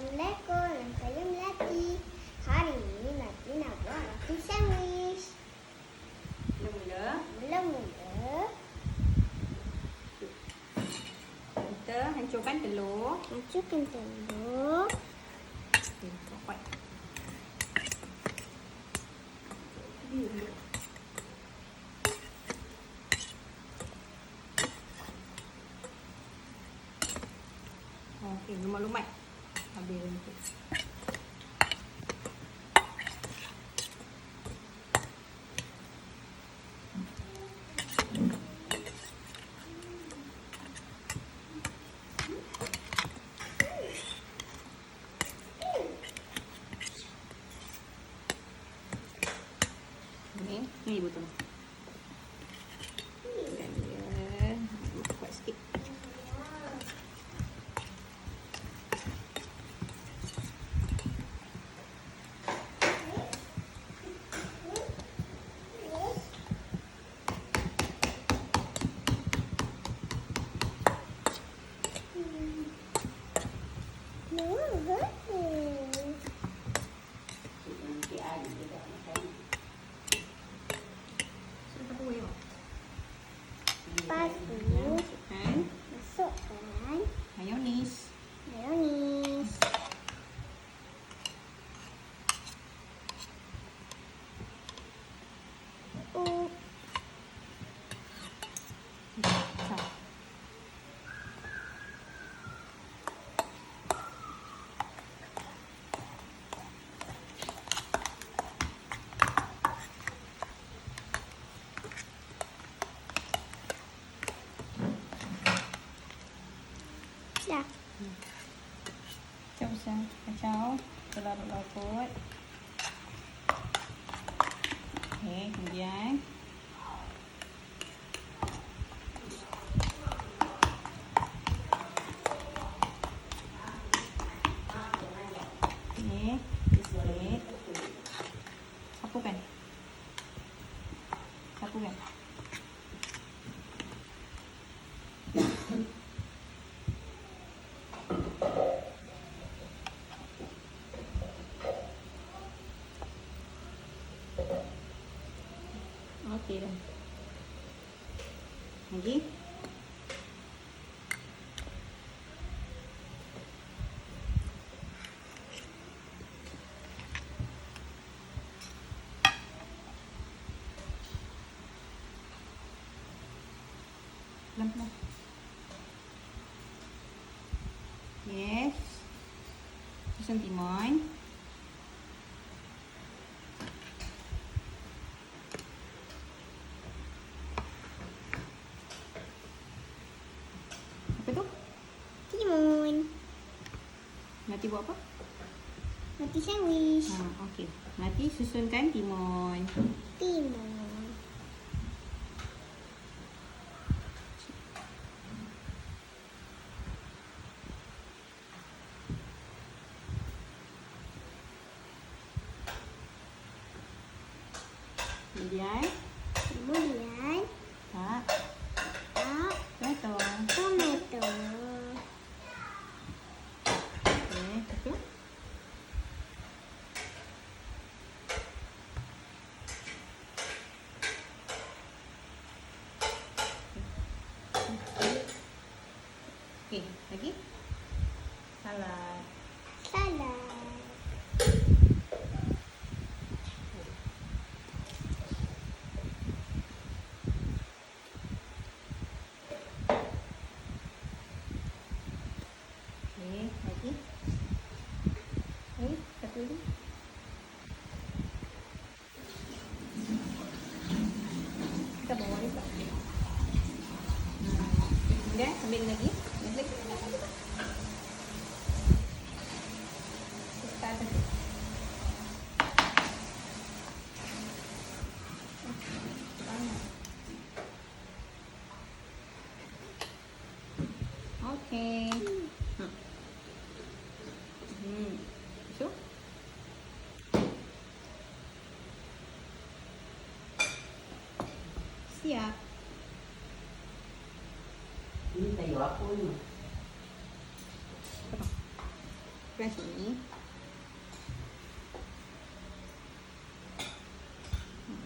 Assalamualaikum, saya Melati. Hari ini Melati nak buat roti sandwich. Mula-mula kita hancurkan telur. Kuat. Okey, lumat-lumat. Habis untuk. Ni ibu tolong. Dan dia kuat sikit. Lepas tu masukkan mayonis. Dah. Kacau larut-larut. Okey, kemudian okey, sikit. Sapukan. Okey dah. Lagi. Pelan-pelan. Yes. Susun timun. Apa tu? Timun. Nanti buat apa? Roti sandwich. Okey. Nanti susunkan timun. Kemudian tak tomato. Okey, itu. Okey, lagi. Salad. Okey, lagi. Satu lagi. Kita bawa ni tak? Kemudian ambil lagi. Kita atas. Okey. So. Siap. Ini tayo ako yun. Sebelah sini.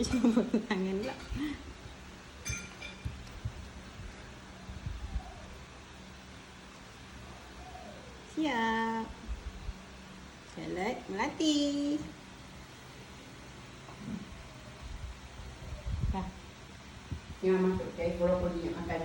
Jangan potong tangan pula. Siap. Salad melati. Dah. Yang masuk brokoli yang akan